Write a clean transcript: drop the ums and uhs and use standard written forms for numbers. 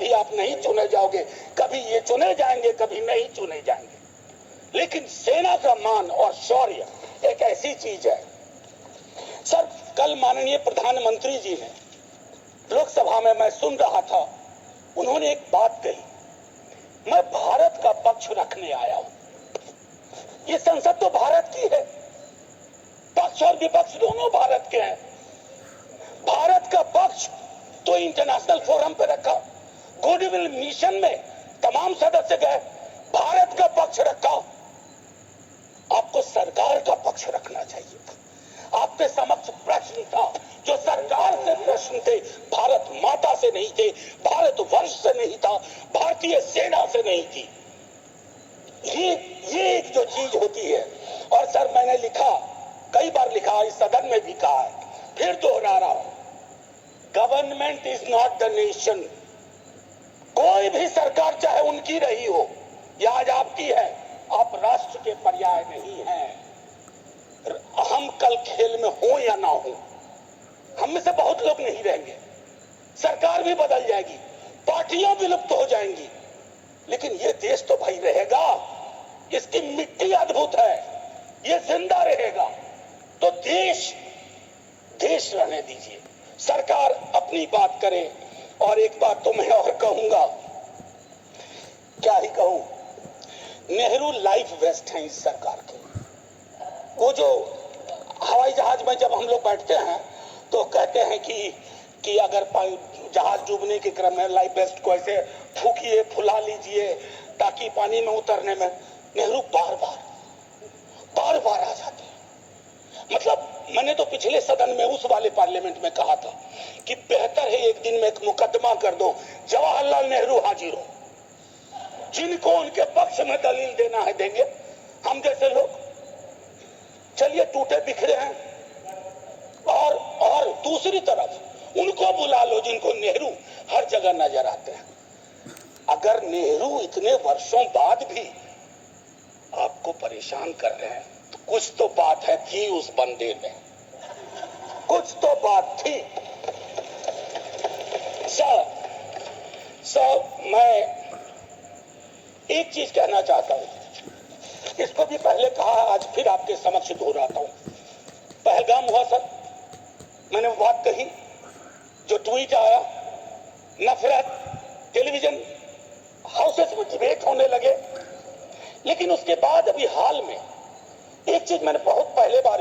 कभी आप नहीं चुने जाओगे, कभी ये चुने जाएंगे, कभी नहीं चुने जाएंगे। लेकिन सेना का मान और शौर्य एक ऐसी चीज है। सर, कल माननीय प्रधानमंत्री जी ने लोकसभा में, मैं सुन रहा था, उन्होंने एक बात कही, मैं भारत का पक्ष रखने आया हूं। ये संसद तो भारत की है, पक्ष और विपक्ष दोनों भारत के हैं। भारत का पक्ष तो इंटरनेशनल फोरम पे रखा, गुडविल मिशन में तमाम सदस्य गए, भारत का पक्ष रखा। आपको सरकार का पक्ष रखना चाहिए था। आपके समक्ष प्रश्न था, जो सरकार से प्रश्न थे, भारत माता से नहीं थे, भारत वर्ष से नहीं था, भारतीय सेना से नहीं थी। ये एक जो चीज होती है। और सर, मैंने लिखा, कई बार लिखा, इस सदन में भी कहा है, फिर दोहरा रहा हूं, government is not the nation. कोई भी सरकार चाहे उनकी रही हो या आज आपकी है, आप राष्ट्र के पर्याय नहीं हैं। हम कल खेल में हो या ना हो, हम में से बहुत लोग नहीं रहेंगे, सरकार भी बदल जाएगी, पार्टियां विलुप्त हो जाएंगी, लेकिन ये देश तो भाई रहेगा। इसकी मिट्टी अद्भुत है, ये जिंदा रहेगा। तो देश रहने दीजिए, सरकार अपनी बात करे। और एक बात तो मैं और कहूंगा, क्या ही कहूं, नेहरू लाइफ वेस्ट हैं इस सरकार के। वो जो हवाई जहाज में जब हम लोग बैठते हैं तो कहते हैं कि अगर जहाज डूबने के क्रम में लाइफ वेस्ट को ऐसे फूकिए, फुला लीजिए, ताकि पानी में उतरने में, नेहरू बार बार आ जाते हैं। मतलब मैंने तो पिछले सदन में, उस वाले पार्लियामेंट में कहा था कि बेहतर है एक दिन में एक मुकदमा कर दो, जवाहरलाल नेहरू हाजिर हो, जिनको उनके पक्ष में दलील देना है देंगे, हम जैसे लोग चलिए टूटे बिखरे हैं। और दूसरी तरफ उनको बुला लो जिनको नेहरू हर जगह नजर आते हैं। अगर नेहरू इतने वर्षों बाद भी आपको परेशान कर रहे हैं तो कुछ तो बात है, थी उस बंदे में, कुछ तो बात थी। सर, मैं एक चीज कहना चाहता हूं, इसको भी पहले कहा, आज फिर आपके समक्ष दोहराता हूं। पहलगाम हुआ सर, मैंने वो बात कही, जो ट्वीट आया, नफरत, टेलीविजन हाउसेस में डिबेट होने लगे। लेकिन उसके बाद अभी हाल में एक चीज मैंने बहुत पहले बार